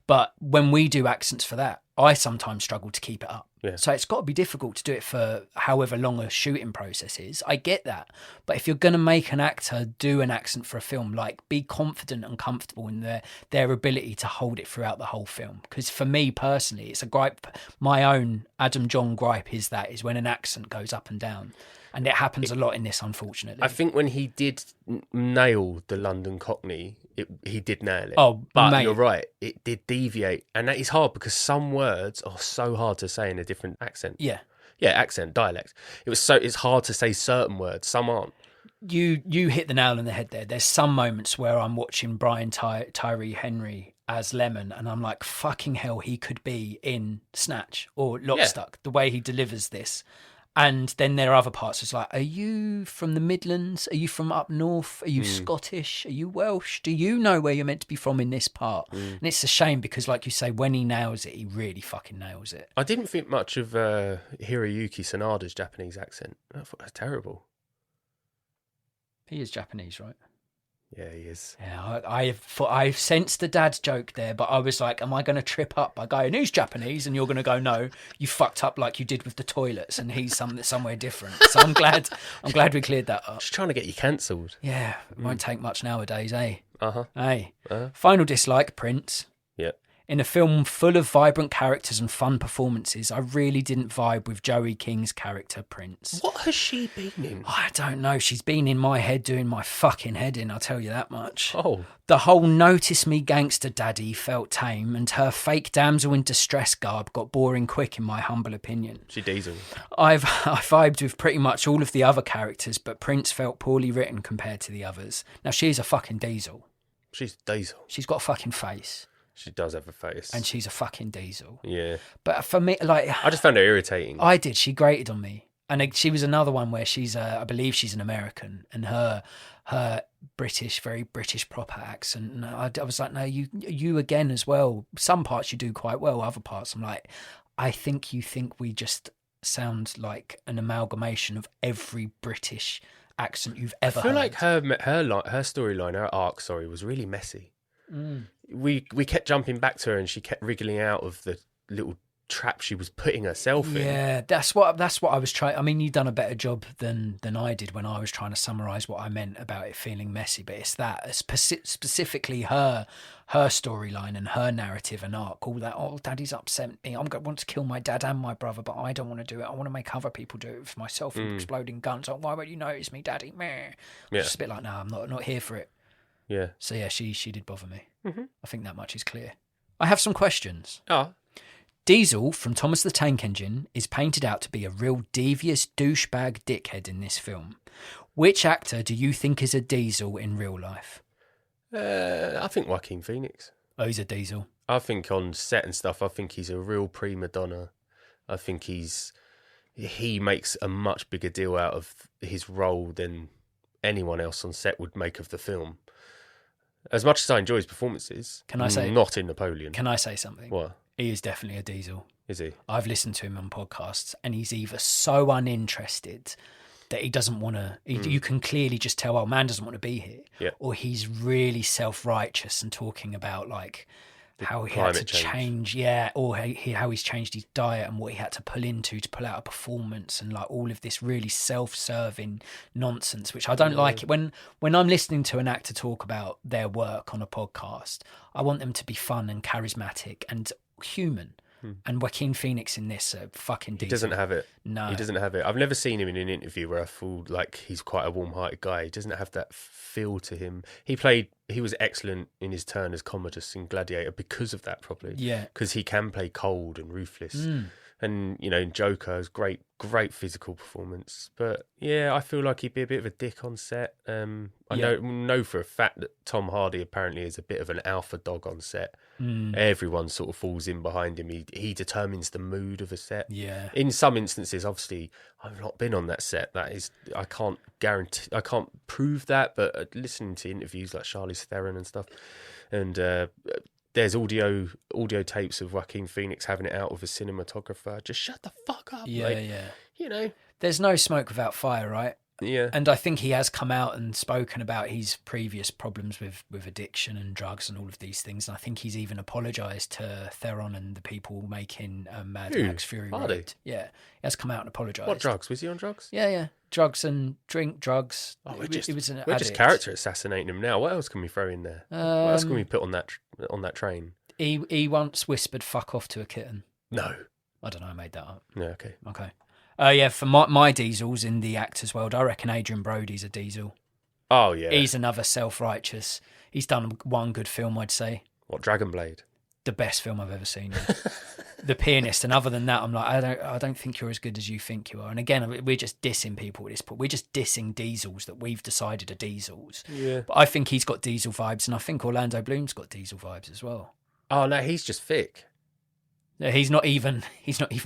But when we do accents for that, I sometimes struggle to keep it up. Yeah. So it's got to be difficult to do it for however long a shooting process is. I get that. But if you're going to make an actor do an accent for a film, like, be confident and comfortable in their ability to hold it throughout the whole film. Because for me personally, it's a gripe. My own Adam John gripe is when an accent goes up and down. And it happens a lot in this, unfortunately. I think when he did nail the London Cockney, he did nail it. Oh, but mate. You're right. It did deviate. And that is hard because some words are so hard to say in a different accent. Yeah. Yeah, accent, dialect. It's hard to say certain words. Some aren't. You hit the nail on the head there. There's some moments where I'm watching Brian Tyree Henry as Lemon and I'm like, fucking hell, he could be in Snatch or Lockstock, the way he delivers this. And then there are other parts. It's like, are you from the Midlands? Are you from up north? Are you Scottish? Are you Welsh? Do you know where you're meant to be from in this part? And it's a shame because, like you say, when he nails it, he really fucking nails it. I didn't think much of Hiroyuki Sanada's Japanese accent. I thought that was terrible. He is Japanese, right? Yeah, he is. Yeah, I sensed the dad joke there, but I was like, am I going to trip up by going, who's Japanese? And you're going to go, no, you fucked up like you did with the toilets and he's somewhere different. So I'm glad we cleared that up. Just trying to get you cancelled. Yeah, it won't take much nowadays, eh? Uh-huh. Hey. Uh-huh. Final dislike, Prince. Yeah. In a film full of vibrant characters and fun performances, I really didn't vibe with Joey King's character, Prince. What has she been in? I don't know. She's been in my head doing my fucking head in, I'll tell you that much. Oh. The whole notice me gangster daddy felt tame and her fake damsel in distress garb got boring quick in my humble opinion. She diesel. I vibed with pretty much all of the other characters, but Prince felt poorly written compared to the others. Now, she's a fucking diesel. She's diesel. She's got a fucking face. She does have a face. And she's a fucking diesel. Yeah. But for me, like... I just found her irritating. I did. She grated on me. And she was another one where she's, I believe she's an American. And her British, very British proper accent. And I was like, no, you again as well. Some parts you do quite well. Other parts I'm like, I think you think we just sound like an amalgamation of every British accent you've ever heard. I feel like her storyline, her arc, was really messy. We kept jumping back to her and she kept wriggling out of the little trap she was putting herself in. Yeah, that's what I was trying. I mean, you've done a better job than I did when I was trying to summarise what I meant about it feeling messy. But it's that specifically her storyline and her narrative and arc. All that. Oh, Daddy's upset me. I want to kill my dad and my brother, but I don't want to do it. I want to make other people do it for myself. And exploding guns. Oh, why won't you notice me, Daddy? Meh. Yeah. Just a bit like, no, I'm not here for it. Yeah. So yeah, she did bother me. Mm-hmm. I think that much is clear. I have some questions. Oh. Diesel from Thomas the Tank Engine is painted out to be a real devious douchebag dickhead in this film. Which actor do you think is a Diesel in real life? I think Joaquin Phoenix. Oh, he's a diesel. I think on set and stuff, I think he's a real prima donna. I think he makes a much bigger deal out of his role than anyone else on set would make of the film. As much as I enjoy his performances, Can I say not in Napoleon? Can I say something? What? He is definitely a diesel. Is he? I've listened to him on podcasts, and he's either so uninterested that he doesn't want to. You can clearly just tell, man doesn't want to be here, Yeah. or he's really self-righteous and talking about like how he had to change, or how he's changed his diet and what he had to pull into to pull out a performance, and like all of this really self-serving nonsense, which I don't like. It when I'm listening to an actor talk about their work on a podcast, I want them to be fun and charismatic and human. And Joaquin Phoenix in this fucking diesel. He doesn't have it. No. He doesn't have it. I've never seen him in an interview where I feel like he's quite a warm-hearted guy. He doesn't have that feel to him. He was excellent in his turn as Commodus in Gladiator because of that, probably. Yeah. Because he can play cold and ruthless. And, in Joker, is great physical performance. But, yeah, I feel like he'd be a bit of a dick on set. I know for a fact that Tom Hardy apparently is a bit of an alpha dog on set. Everyone sort of falls in behind him. He determines the mood of a set. Yeah. In some instances, obviously, I've not been on that set. That is, I can't guarantee, I can't prove that. But listening to interviews like Charlize Theron and stuff, and there's audio tapes of Joaquin Phoenix having it out with a cinematographer. Just shut the fuck up. Yeah. There's no smoke without fire, right? Yeah. And I think he has come out and spoken about his previous problems with addiction and drugs and all of these things. And I think he's even apologised to Theron and the people making Mad Max Fury Road. Yeah. He has come out and apologised. What drugs? Was he on drugs? Yeah. Drugs and drugs. Oh, we're just character assassinating him now. What else can we throw in there? What else can we put on that train? He once whispered "fuck off" to a kitten. No. I don't know. I made that up. Yeah. Okay. For my diesels in the actors' world, I reckon Adrian Brody's a diesel. Oh yeah. He's another self-righteous. He's done one good film, I'd say. What, Dragon Blade? The best film I've ever seen. The Pianist. And other than that, I'm like, I don't think you're as good as you think you are. And again, we're just dissing people at this point. We're just dissing diesels that we've decided are diesels. Yeah. But I think he's got diesel vibes, and I think Orlando Bloom's got diesel vibes as well. Oh no, he's just thick. Yeah, he's not even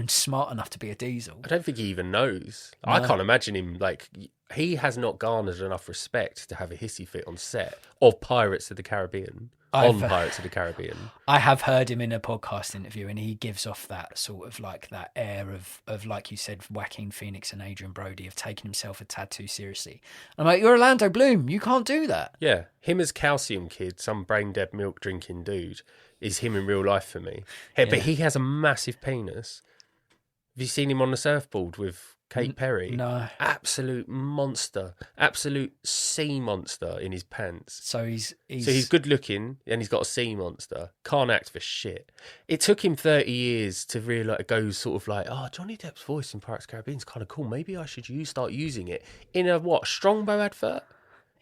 smart enough to be a diesel. I don't think he even knows. No. I can't imagine him, like, he has not garnered enough respect to have a hissy fit on set of Pirates of the Caribbean. Pirates of the Caribbean. I have heard him in a podcast interview, and he gives off that sort of like that air of like you said, Joaquin Phoenix and Adrian Brody, of taking himself a tad too seriously. I'm like, you're Orlando Bloom, you can't do that. Yeah, him as Calcium Kid, some brain dead milk drinking dude, is him in real life for me. Hey, but he has a massive penis. Have you seen him on the surfboard with Kate Perry? No. Absolute monster. Absolute sea monster in his pants. So he's good looking and he's got a sea monster. Can't act for shit. It took him 30 years to really go sort of like, Johnny Depp's voice in Pirates of the Caribbean is kind of cool. Maybe I should start using it in a Strongbow advert?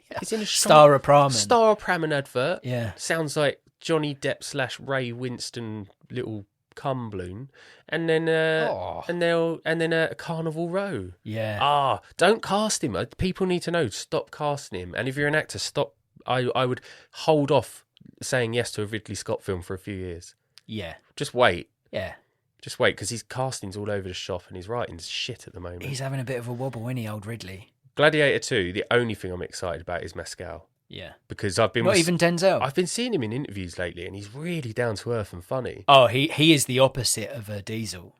Yeah. He's in a Star of Pramen advert. Yeah. Sounds like Johnny Depp / Ray Winston little cum balloon, and then a Carnival Row. Yeah. Don't cast him. People need to know. Stop casting him. And if you're an actor, stop. I would hold off saying yes to a Ridley Scott film for a few years. Yeah. Just wait. Yeah. Just wait, because his casting's all over the shop and his writing's shit at the moment. He's having a bit of a wobble, isn't he, old Ridley? Gladiator 2, the only thing I'm excited about is Mescal. Yeah. Because I've been... Not even Denzel. I've been seeing him in interviews lately, and he's really down to earth and funny. Oh, he is the opposite of a Diesel.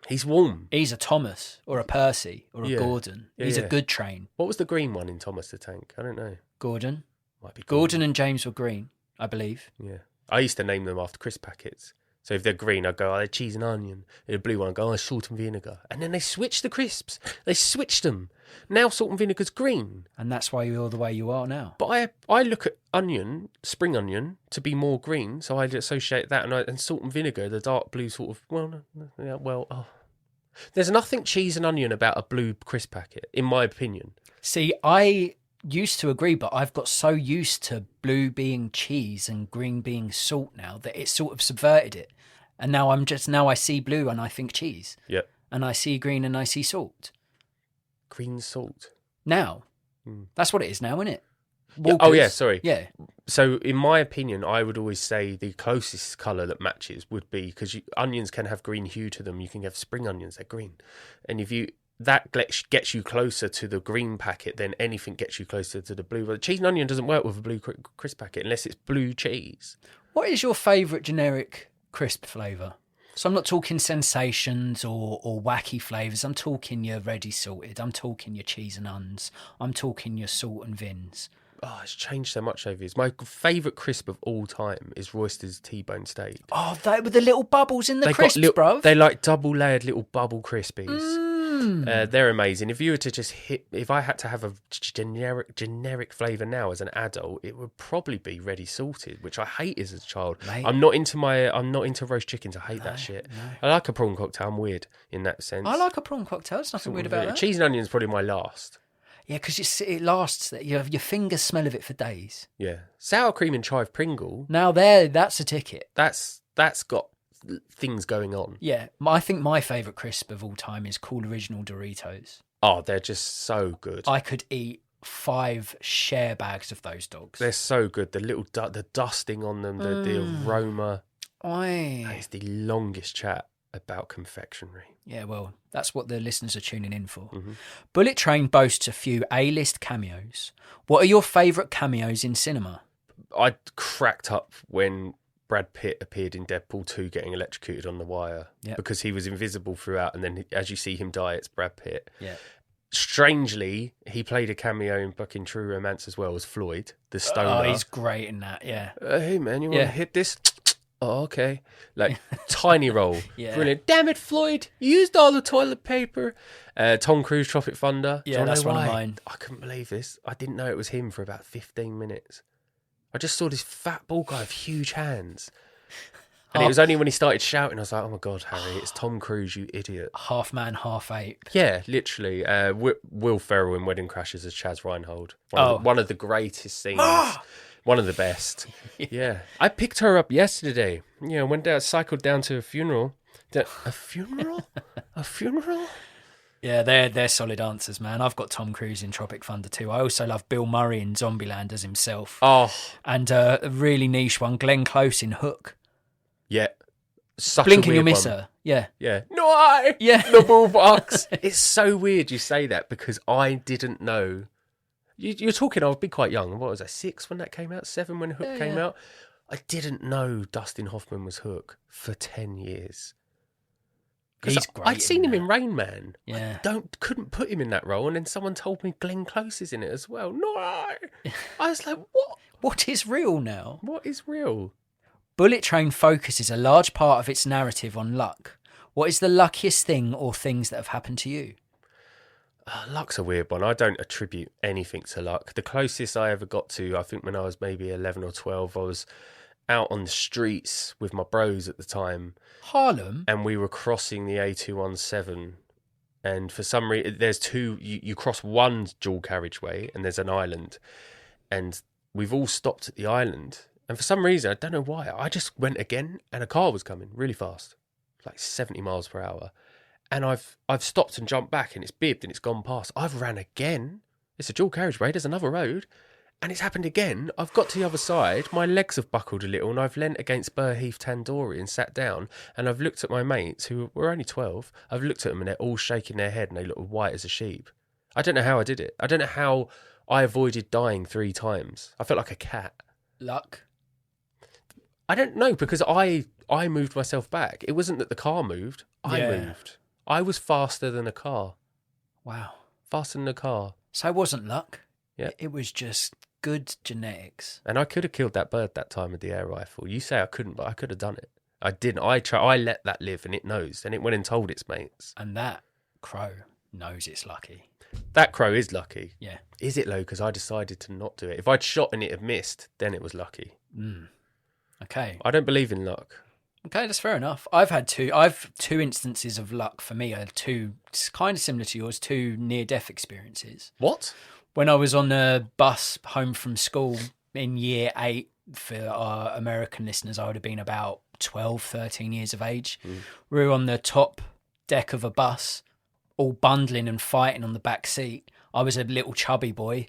He's warm. He's a Thomas or a Percy or a Gordon. He's a good train. What was the green one in Thomas the Tank? I don't know. Gordon. Might be Gordon and James were green, I believe. Yeah. I used to name them after crisp packets. So if they're green, I'd go, they're cheese and onion. And the blue one, I'd go, salt and vinegar. And then they switched the crisps. They switched them. Now salt and vinegar's green. And that's why you're the way you are now. But I look at onion, spring onion, to be more green. So I associate that and salt and vinegar, the dark blue sort of, There's nothing cheese and onion about a blue crisp packet, in my opinion. See, I used to agree, but I've got so used to blue being cheese and green being salt now that it sort of subverted it. And now I see blue and I think cheese. Yeah. And I see green and I see salt. Green salt. Now. That's what it is now, isn't it? Yeah. Oh, yeah, sorry. Yeah. So, in my opinion, I would always say the closest colour that matches would be, because onions can have green hue to them. You can have spring onions; they're green, and if that gets you closer to the green packet, then anything gets you closer to the blue. But cheese and onion doesn't work with a blue crisp packet unless it's blue cheese. What is your favourite generic crisp flavour? So I'm not talking sensations or wacky flavours. I'm talking your ready salted. I'm talking your cheese and uns. I'm talking your salt and vins. Oh, it's changed so much over years. My favourite crisp of all time is Royster's T-bone steak. Oh, they with the little bubbles in the crisps, bruv. They're like double layered little bubble crispies. They're amazing. If you were to just if I had to have a generic flavour now as an adult, it would probably be ready salted, which I hate as a child. Mate. I'm not into roast chickens. I hate that shit. No. I like a prawn cocktail. I'm weird in that sense. I like a prawn cocktail. There's nothing weird about that. Cheese and onion is probably my last. Yeah, because it lasts. Your fingers smell of it for days. Yeah, sour cream and chive Pringle. Now that's a ticket. That's got things going on. Yeah, I think my favourite crisp of all time is Cool Original Doritos. Oh, they're just so good. I could eat 5 share bags of those dogs. They're so good. The little the dusting on them, the aroma. That is the longest chat about confectionery. Yeah, well, that's what the listeners are tuning in for. Mm-hmm. Bullet Train boasts a few A-list cameos. What are your favourite cameos in cinema? I cracked up when Brad Pitt appeared in Deadpool 2 getting electrocuted on the wire because he was invisible throughout, and then as you see him die, it's Brad Pitt. Yeah. Strangely, he played a cameo in fucking True Romance as well as Floyd, the stoner. Oh, he's great in that, yeah. Hey, man, you want to hit this? Oh, okay. Like, tiny role. Yeah. Brilliant. Damn it, Floyd. You used all the toilet paper. Tom Cruise, Tropic Thunder. Yeah, that's one of mine. I couldn't believe this. I didn't know it was him for about 15 minutes. I just saw this fat bald guy with huge hands. And it was only when he started shouting, I was like, oh my God, Harry, it's Tom Cruise, you idiot. Half man, half ape. Yeah, literally. Will Ferrell in Wedding Crashers as Chaz Reinhold. One of the greatest scenes. One of the best. Yeah. I picked her up yesterday. Went down, cycled down to a funeral. A funeral? A funeral? Yeah, they're solid answers, man. I've got Tom Cruise in Tropic Thunder too. I also love Bill Murray in Zombieland as himself. Oh. And a really niche one, Glenn Close in Hook. Yeah. Such Blinking a you'll weird miss one. her. Yeah. Yeah. No, I. Yeah. The ball box. It's so weird you say that because I didn't know. You're talking, I was quite young. What was I, 6 when that came out? 7 when Hook came out? I didn't know Dustin Hoffman was Hook for 10 years. He's great. I'd seen him in Rain Man. Yeah. Couldn't put him in that role. And then someone told me Glenn Close is in it as well. No. I was like, what? What is real now? What is real? Bullet Train focuses a large part of its narrative on luck. What is the luckiest thing or things that have happened to you? Luck's a weird one. I don't attribute anything to luck. The closest I ever got to, I think when I was maybe 11 or 12, I was out on the streets with my bros at the time. Harlem? And we were crossing the A217. And for some reason, there's two, you cross one dual carriageway and there's an island. And we've all stopped at the island. And for some reason, I don't know why, I just went again and a car was coming really fast, like 70 miles per hour. And I've stopped and jumped back and it's bibbed and it's gone past. I've ran again. It's a dual carriageway. There's another road. And it's happened again. I've got to the other side. My legs have buckled a little and I've leant against Burheath Tandoori and sat down. And I've looked at my mates who were only 12. I've looked at them and they're all shaking their head and they look white as a sheep. I don't know how I did it. I don't know how I avoided dying 3 times. I felt like a cat. Luck? I don't know because I moved myself back. It wasn't that the car moved. I moved. I was faster than a car. Wow. Faster than a car. So it wasn't luck. Yeah. It was just good genetics. And I could have killed that bird that time with the air rifle. You say I couldn't, but I could have done it. I didn't. I let that live and it knows. And it went and told its mates. And that crow knows it's lucky. That crow is lucky. Yeah. Is it, though? Because I decided to not do it. If I'd shot and it had missed, then it was lucky. Okay. I don't believe in luck. Okay, that's fair enough. I've 2 instances of luck for me. Two, kind of similar to yours, 2 near-death experiences. What? When I was on a bus home from school in year 8, for our American listeners, I would have been about 12, 13 years of age. We were on the top deck of a bus, all bundling and fighting on the back seat. I was a little chubby boy,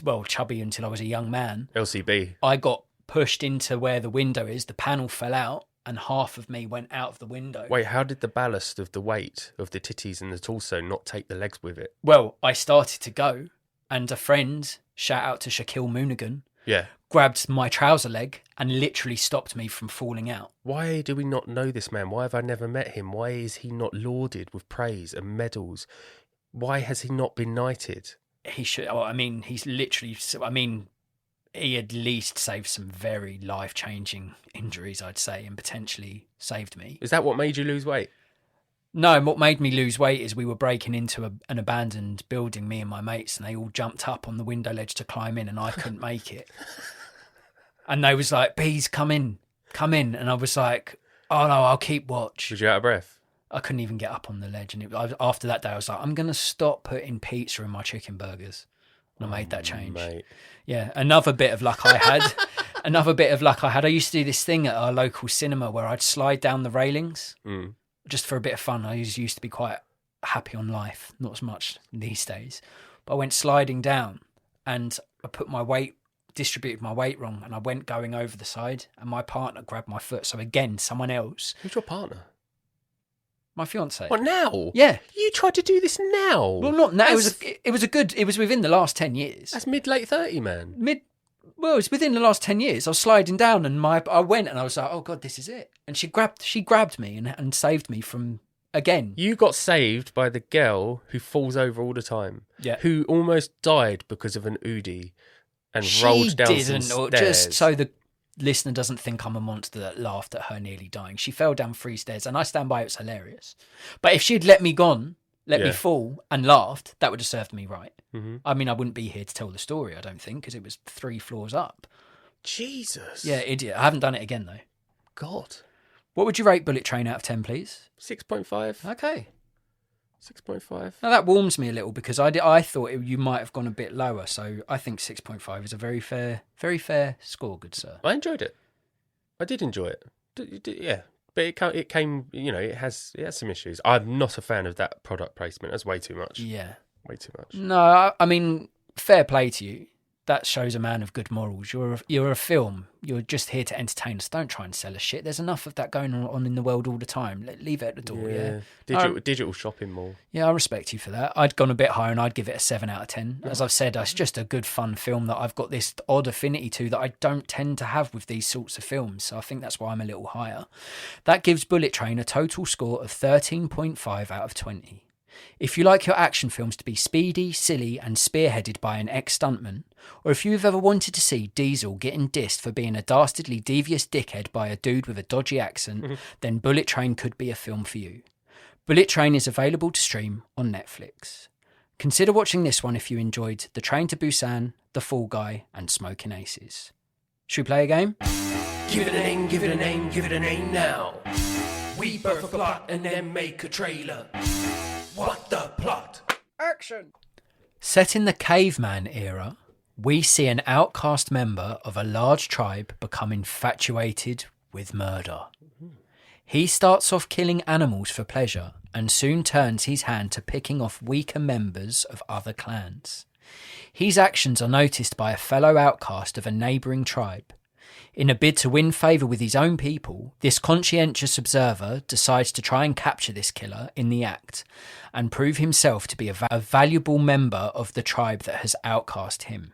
well, chubby until I was a young man. LCB. I got pushed into where the window is, the panel fell out, and half of me went out of the window. Wait, how did the ballast of the weight of the titties and the torso not take the legs with it? Well, I started to go, and a friend, shout out to Shaquille Moonigan, Yeah. grabbed my trouser leg and literally stopped me from falling out. Why do we not know this man? Why have I never met him? Why is he not lauded with praise and medals? Why has he not been knighted? He should. Oh, I mean, he's literally. I mean, he at least saved some very life-changing injuries, I'd say, and potentially saved me. Is that what made you lose weight? No, what made me lose weight is we were breaking into an abandoned building, me and my mates, and they all jumped up on the window ledge to climb in, and I couldn't make it. And they was like, "Bees, come in." And I was like, "Oh no, I'll keep watch." Was you out of breath? I couldn't even get up on the ledge. And after that day, I was like, I'm going to stop putting pizza in my chicken burgers. And I made that change. Mate. Yeah, another bit of luck I had. I used to do this thing at our local cinema where I'd slide down the railings just for a bit of fun. I used to be quite happy on life, not as much these days. But I went sliding down and I distributed my weight wrong, and I went going over the side, and my partner grabbed my foot. So again, someone else. Who's your partner? My fiance. What, now? Yeah. You tried to do this now? Well, not now. It was within the last 10 years. That's mid-late 30, man. Well, it was within the last 10 years. I was sliding down and I went and I was like, oh God, this is it. And she grabbed me and saved me from, again. You got saved by the girl who falls over all the time. Yeah. Who almost died because of an Udi and rolled down some stairs. Just so the listener doesn't think I'm a monster that laughed at her nearly dying. She fell down 3 stairs, and I stand by, it was hilarious. But if she'd let me me fall and laughed, that would have served me right. Mm-hmm. I mean, I wouldn't be here to tell the story, I don't think, because it was 3 floors up. Jesus. Yeah, idiot. I haven't done it again, though. God. What would you rate Bullet Train out of 10, please? 6.5. Okay. 6.5. Now that warms me a little, because I thought you might have gone a bit lower, so I think 6.5 is a very fair score, good sir. I enjoyed it. I did enjoy it. Yeah, but it came. It has some issues. I'm not a fan of that product placement. That's way too much. Yeah, way too much. No, I mean, fair play to you. That shows a man of good morals. You're a film. You're just here to entertain us. Don't try and sell us shit. There's enough of that going on in the world all the time. Leave it at the door. Yeah. Digital shopping mall. Yeah, I respect you for that. I'd gone a bit higher and I'd give it a 7 out of 10. As I've said, it's just a good fun film that I've got this odd affinity to that I don't tend to have with these sorts of films. So I think that's why I'm a little higher. That gives Bullet Train a total score of 13.5 out of 20. If you like your action films to be speedy, silly and spearheaded by an ex-stuntman, or if you've ever wanted to see Diesel getting dissed for being a dastardly devious dickhead by a dude with a dodgy accent, then Bullet Train could be a film for you. Bullet Train is available to stream on Netflix. Consider watching this one if you enjoyed The Train to Busan, The Fall Guy and Smoking Aces. Should we play a game? Give it a name, give it a name, give it a name now. We birth a plot and then make a trailer. What the plot? Action! Set in the caveman era, we see an outcast member of a large tribe become infatuated with murder. He starts off killing animals for pleasure and soon turns his hand to picking off weaker members of other clans. His actions are noticed by a fellow outcast of a neighbouring tribe. In a bid to win favour with his own people, this conscientious observer decides to try and capture this killer in the act and prove himself to be a valuable member of the tribe that has outcast him.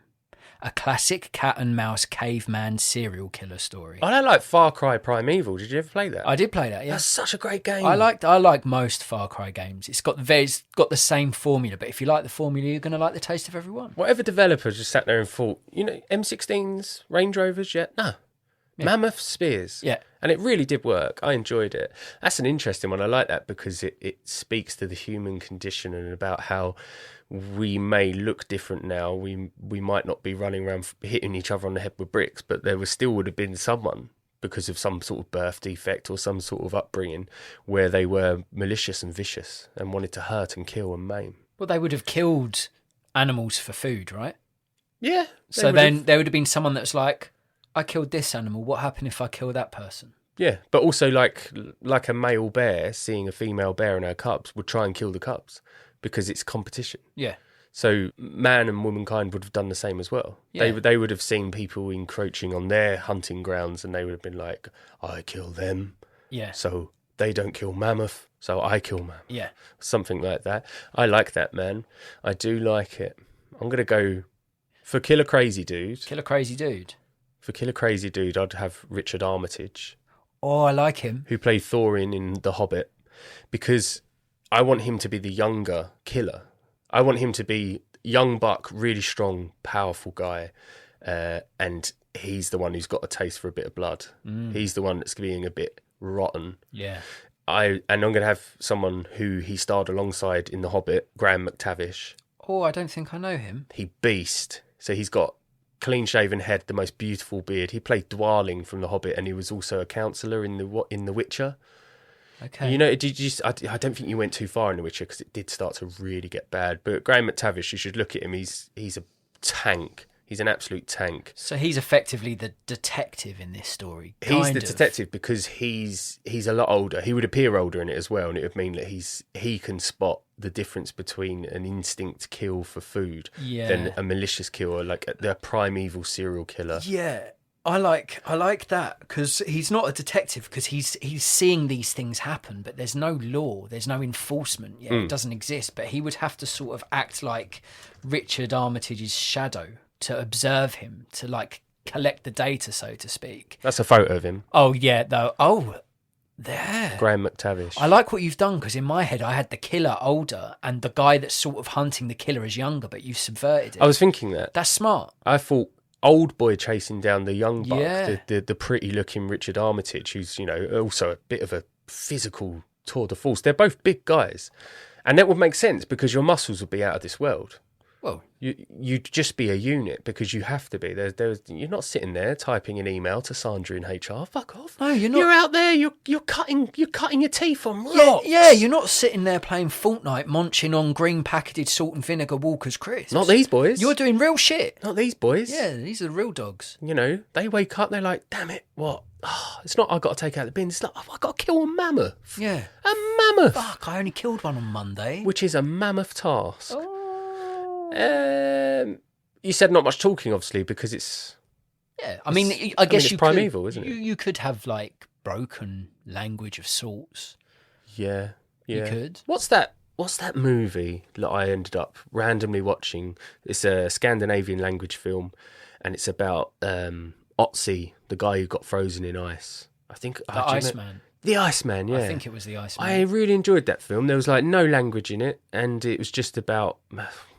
A classic cat and mouse caveman serial killer story. I don't like Far Cry Primeval. Did you ever play that? I did play that, yeah. That's such a great game. I like most Far Cry games. It's got the same formula, but if you like the formula, you're going to like the taste of every one. Whatever developer just sat there and thought, M16s, Range Rovers, yeah? No. Yeah. Mammoth spears. Yeah. And it really did work. I enjoyed it. That's an interesting one. I like that because it speaks to the human condition and about how we may look different now. We might not be running around hitting each other on the head with bricks, but there would have been someone because of some sort of birth defect or some sort of upbringing where they were malicious and vicious and wanted to hurt and kill and maim. Well, they would have killed animals for food, right? Yeah. So then there would have been someone that's like, I killed this animal. What happened if I kill that person? Yeah, but also like a male bear seeing a female bear and her cubs would try and kill the cubs because it's competition. Yeah. So man and womankind would have done the same as well. Yeah. They would have seen people encroaching on their hunting grounds, and they would have been like, I kill them, Yeah. so they don't kill Mammoth, so I kill Mammoth. Yeah. Something like that. I like that, man. I do like it. I'm going to go for Killer Crazy Dude. Killer Crazy Dude. For Killer Crazy Dude, I'd have Richard Armitage, Oh, I like him. who played Thorin in The Hobbit, because I want him to be the younger killer. I want him to be young buck, really strong, powerful guy, and he's the one who's got a taste for a bit of blood. He's the one that's being a bit rotten. Yeah. I'm going to have someone who he starred alongside in The Hobbit, Graham McTavish. Oh, I don't think I know him. He beast. So he's got clean-shaven head, the most beautiful beard. He played Dwarling from The Hobbit, and he was also a counsellor in The Witcher. Okay. You know, I don't think you went too far in The Witcher, because it did start to really get bad. But Graham McTavish, you should look at him. He's a tank. He's an absolute tank. So he's effectively the detective in this story. He's kind the of. detective because he's a lot older. He would appear older in it as well, and it would mean that he can spot the difference between an instinct kill for food than a malicious kill, or like the primeval serial killer. Yeah. I like that, because he's not a detective, because he's seeing these things happen, but there's no law, there's no enforcement. Yeah, it doesn't exist. But he would have to sort of act like Richard Armitage's shadow to observe him, to like collect the data, so to speak. That's a photo of him. Oh yeah, though. Oh, there. Graham McTavish. I like what you've done, because in my head I had the killer older and the guy that's sort of hunting the killer is younger, but you've subverted it. I was thinking that. That's smart. I thought old boy chasing down the young buck, Yeah. the pretty looking Richard Armitage, who's, you know, also a bit of a physical tour de force. They're both big guys, and that would make sense because your muscles would be out of this world. Well, You'd just be a unit because you have to be. You're not sitting there typing an email to Sandra in HR. Fuck off. No, you're not. You're out there. You're cutting your teeth on yeah, rocks. yeah, you're not sitting there playing Fortnite, munching on green packeted salt and vinegar Walker's crisps. Not these boys. You're doing real shit. Not these boys. Yeah, these are the real dogs. You know, they wake up. They're like, damn it, what? Oh, it's not. I got to take out the bin. It's like, oh, I got to kill a mammoth. Yeah. A mammoth. Fuck, I only killed one on Monday. Which is a mammoth task. Oh. You said not much talking, obviously, because it's. Yeah, I mean, I guess it's you primeval, could, isn't it? You could have like broken language of sorts. Yeah. You could. What's that movie that I ended up randomly watching? It's a Scandinavian language film, and it's about Otzi, the guy who got frozen in ice. I think The Iceman. The Iceman, yeah. I think it was the Iceman. I really enjoyed that film. There was like no language in it, and it was just about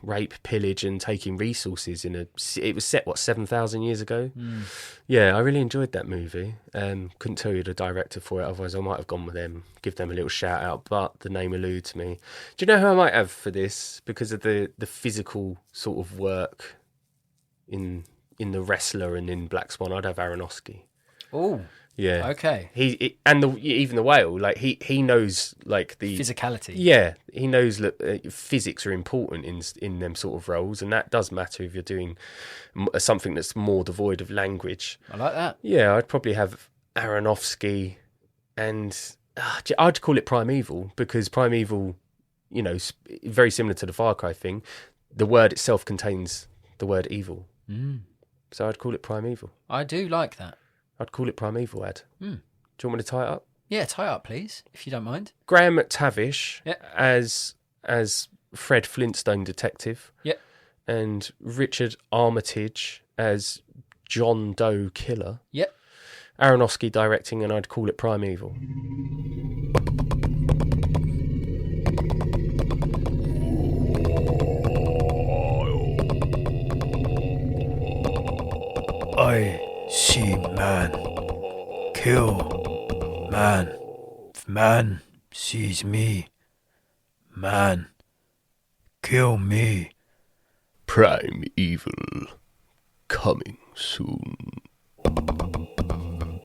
rape, pillage, and taking resources it was set 7,000 years ago. Yeah, I really enjoyed that movie. Couldn't tell you the director for it, otherwise I might have gone with them, give them a little shout out, but the name eludes me. Do you know who I might have for this because of the physical sort of work in The Wrestler and in Black Swan? I'd have Aronofsky. Oh, Yeah. okay. Even the whale, like he knows like the Physicality. Yeah, he knows that physics are important in them sort of roles, and that does matter if you're doing something that's more devoid of language. I like that. Yeah, I'd probably have Aronofsky, and I'd call it primeval because primeval, you know, very similar to the Far Cry thing. The word itself contains the word evil, so I'd call it primeval. I do like that. I'd call it primeval, Ed. Do you want me to tie it up? Yeah, tie up, please, if you don't mind. Graham McTavish Yeah. as Fred Flintstone detective. Yeah. And Richard Armitage as John Doe killer. Yep. Aronofsky directing, and I'd call it primeval. I see man. Kill man. If man sees me, man, kill me. Prime Evil. Coming soon.